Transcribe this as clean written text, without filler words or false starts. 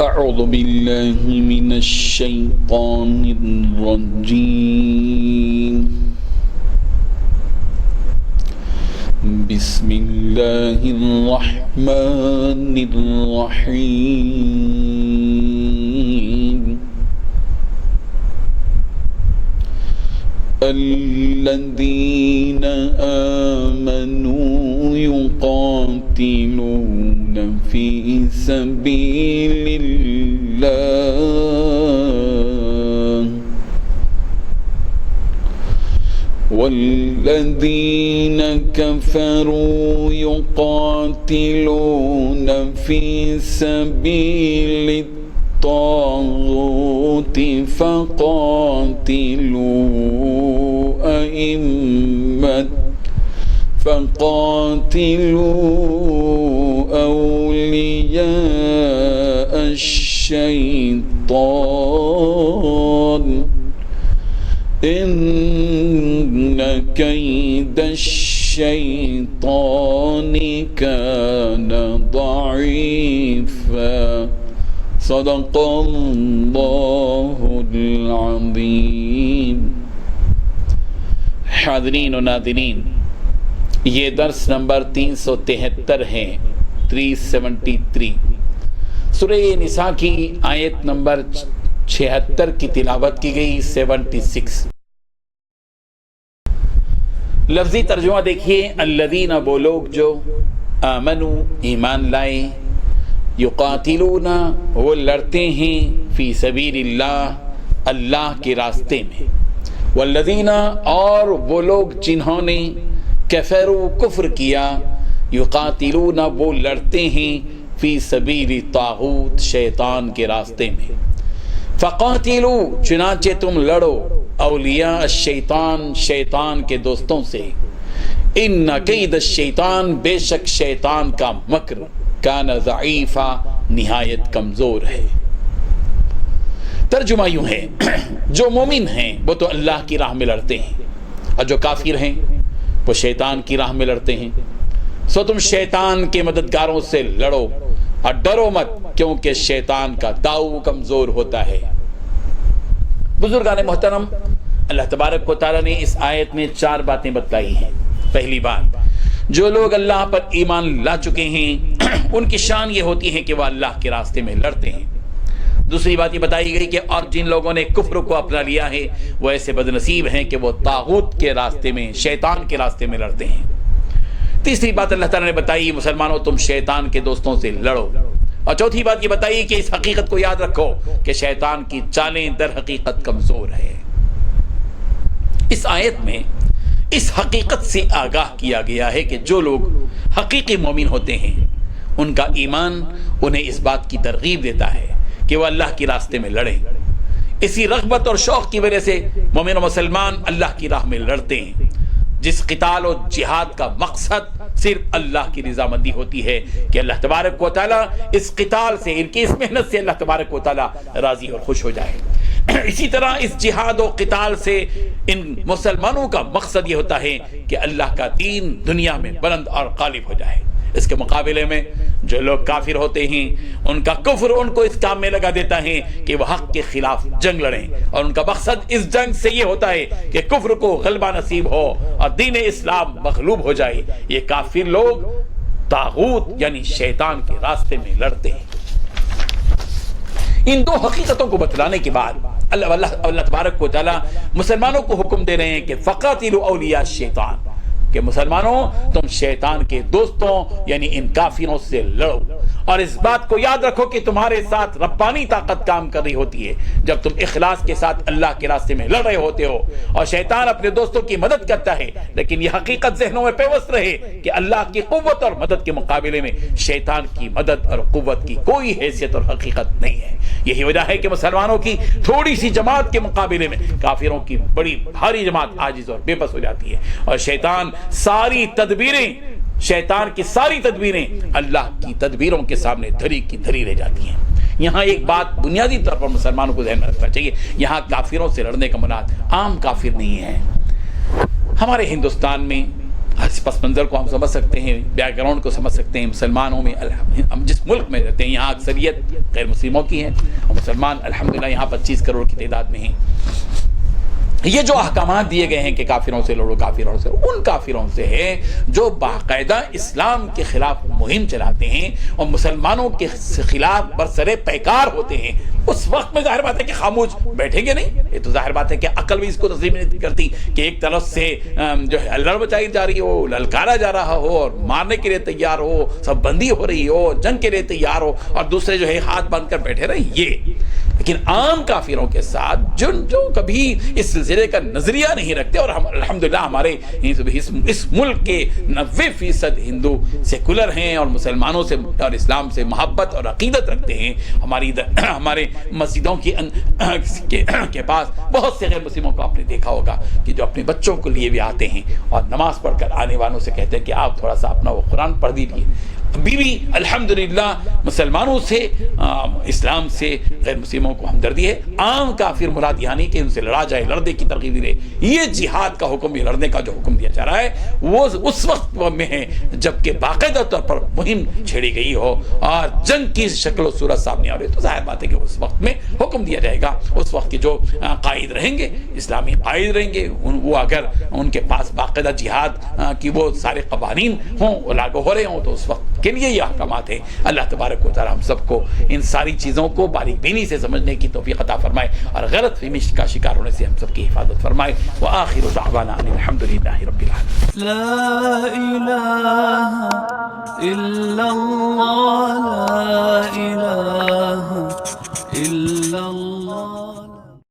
اعوذ باللہ من الشیطان الرجیم بسم اللہ الرحمن الرحیم الذین آمنوا یقاتلون فی سبیل اللہ والذین کفروا یقاتلون فی سبیل الطاغوت فقاتلوا اولیاء الشیطان ان کید الشیطان کان ضعیفا صدق اللہ العظیم۔ حاضرین و ناظرین، یہ درس نمبر 373 ہے، 373 سورہ نساء کی آیت نمبر 76 کی تلاوت کی گئی۔ 76 لفظی ترجمہ دیکھیے، الذین وہ لوگ جو آمنو ایمان لائے، یقاتلون وہ لڑتے ہیں، فی سبیل اللہ اللہ کے راستے میں، والذین اور وہ لوگ جنہوں نے کفروا کفر کیا، یقاتلون وہ لڑتے ہیں، فی سبیل طاغوت شیطان کے راستے میں، فقاتلوا چنانچہ تم لڑو، اولیاء الشیطان شیطان کے دوستوں سے، ان کید الشیطان بے شک شیطان کا مکر کان ضعیفا نہایت کمزور ہے۔ ترجمہ یوں ہے، جو مومن ہیں وہ تو اللہ کی راہ میں لڑتے ہیں، اور جو کافر ہیں وہ شیطان کی راہ میں لڑتے ہیں، سو تم شیطان کے مددگاروں سے لڑو اور ڈرو مت، کیونکہ شیطان کا داؤ کمزور ہوتا ہے۔ بزرگان محترم، اللہ تبارک و تعالیٰ نے اس آیت میں 4 باتیں بتلائی ہیں۔ پہلی بات، جو لوگ اللہ پر ایمان لا چکے ہیں ان کی شان یہ ہوتی ہے کہ وہ اللہ کے راستے میں لڑتے ہیں۔ دوسری بات یہ بتائی گئی کہ اور جن لوگوں نے کفر کو اپنا لیا ہے وہ ایسے بدنصیب ہیں کہ وہ طاغوت کے راستے میں شیطان کے راستے میں لڑتے ہیں۔ تیسری بات اللہ تعالیٰ نے بتائی، مسلمانوں تم شیطان کے دوستوں سے لڑو۔ اور چوتھی بات یہ بتائی کہ اس حقیقت کو یاد رکھو کہ شیطان کی چالیں در حقیقت کمزور ہے۔ اس آیت میں اس حقیقت سے آگاہ کیا گیا ہے کہ جو لوگ حقیقی مومن ہوتے ہیں ان کا ایمان انہیں اس بات کی ترغیب دیتا ہے کہ وہ اللہ کے راستے میں لڑیں۔ اسی رغبت اور شوق کی وجہ سے مومن و مسلمان اللہ کی راہ میں لڑتے ہیں، جس قتال و جہاد کا مقصد صرف اللہ کی رضامندی ہوتی ہے کہ اللہ تبارک و تعالیٰ اس قتال سے، ان کی اس محنت سے اللہ تبارک و تعالیٰ راضی اور خوش ہو جائے۔ اسی طرح اس جہاد و قتال سے ان مسلمانوں کا مقصد یہ ہوتا ہے کہ اللہ کا دین دنیا میں بلند اور غالب ہو جائے۔ اس کے مقابلے میں جو لوگ کافر ہوتے ہیں ان کا کفر ان کو اس کام میں لگا دیتا ہے کہ وہ حق کے خلاف جنگ لڑیں، اور ان کا مقصد اس جنگ سے یہ ہوتا ہے کہ کفر کو غلبہ نصیب ہو اور دین اسلام مغلوب ہو جائے۔ یہ کافر لوگ طاغوت یعنی شیطان کے راستے میں لڑتے ہیں۔ ان 2 حقیقتوں کو بتلانے کے بعد اللہ تبارک و تعالیٰ مسلمانوں کو حکم دے رہے ہیں کہ فقاتلوا اولیاء الشیطان، کہ مسلمانوں تم شیطان کے دوستوں یعنی ان کافروں سے لڑو، اور اس بات کو یاد رکھو کہ تمہارے ساتھ ربانی طاقت کام کر رہی ہوتی ہے جب تم اخلاص کے ساتھ اللہ کے راستے میں لڑ رہے ہوتے ہو، اور شیطان اپنے دوستوں کی مدد کرتا ہے، لیکن یہ حقیقت ذہنوں میں پیوست رہے کہ اللہ کی قوت اور مدد کے مقابلے میں شیطان کی مدد اور قوت کی کوئی حیثیت اور حقیقت نہیں ہے۔ یہی وجہ ہے کہ مسلمانوں کی تھوڑی سی جماعت کے مقابلے میں کافروں کی بڑی بھاری جماعت عاجز اور بے بس ہو جاتی ہے، اور شیطان کی ساری تدبیریں اللہ کی تدبیروں کے سامنے دھری کی دھری رہ جاتی ہیں۔ یہاں ایک بات بنیادی طور پر مسلمانوں کو ذہن میں رکھنا چاہیے، یہاں کافروں سے لڑنے کا مراد عام کافر نہیں ہے۔ ہمارے ہندوستان میں اس پس منظر کو ہم سمجھ سکتے ہیں، بیک گراؤنڈ کو سمجھ سکتے ہیں۔ مسلمانوں میں ہم جس ملک میں رہتے ہیں یہاں اکثریت غیر مسلموں کی ہے، اور مسلمان الحمدللہ یہاں 25 کروڑ کی تعداد میں ہیں۔ یہ جو احکامات دیے گئے ہیں کہ کافروں سے لڑو، کافروں سے، ان کافروں سے ہے جو باقاعدہ اسلام کے خلاف مہم چلاتے ہیں اور مسلمانوں کے خلاف برسر پیکار ہوتے ہیں۔ اس وقت میں ظاہر بات ہے کہ خاموش بیٹھیں گے نہیں، یہ تو ظاہر بات ہے کہ عقل بھی اس کو تسلیم نہیں کرتی کہ ایک طرف سے جو ہے لڑ بچائی جا رہی ہو، للکارا جا رہا ہو اور مارنے کے لیے تیار ہو، سب بندی ہو رہی ہو، جنگ کے لیے تیار ہو، اور دوسرے جو ہے ہاتھ باندھ کر بیٹھے رہے۔ یہ لیکن عام کافروں کے ساتھ جو کبھی اس سلسلے کا نظریہ نہیں رکھتے، اور ہم الحمدللہ ہمارے اس ملک کے 90% ہندو سیکولر ہیں اور مسلمانوں سے اور اسلام سے محبت اور عقیدت رکھتے ہیں۔ ہمارے مسجدوں کے پاس بہت سے غیر مسلموں کو آپ نے دیکھا ہوگا کہ جو اپنے بچوں کو لیے بھی آتے ہیں اور نماز پڑھ کر آنے والوں سے کہتے ہیں کہ آپ تھوڑا سا اپنا وہ قرآن پڑھ دیجیے۔ ابھی بھی الحمدللہ مسلمانوں سے اسلام سے غیر مسلموں کو ہمدردی ہے۔ عام کافر مراد یعنی کہ ان سے لڑا جائے، لڑنے کی ترغیب دے۔ یہ جہاد کا حکم، یہ لڑنے کا جو حکم دیا جا رہا ہے وہ اس وقت میں ہے جب کہ باقاعدہ طور پر مہم چھیڑی گئی ہو اور جنگ کی شکل و صورت سامنے آ رہی ہے، تو ظاہر بات ہے کہ اس وقت میں حکم دیا جائے گا۔ اس وقت کے جو قائد رہیں گے، اسلامی قائد رہیں گے، وہ اگر ان کے پاس باقاعدہ جہاد کی وہ سارے قوانین ہوں، وہ لاگو ہو رہے ہوں، تو اس وقت کے لیے یہ احکامات ہیں۔ اللہ تبارک و تعالی ہم سب کو ان ساری چیزوں کو باریک بینی سے سمجھنے کی توفیق عطا فرمائے اور غلط فہمی کا شکار ہونے سے ہم سب کی حفاظت فرمائے۔ وآخر دعوانا ان الحمدللہ رب العالمین۔ لا الہ الا اللہ، لا الہ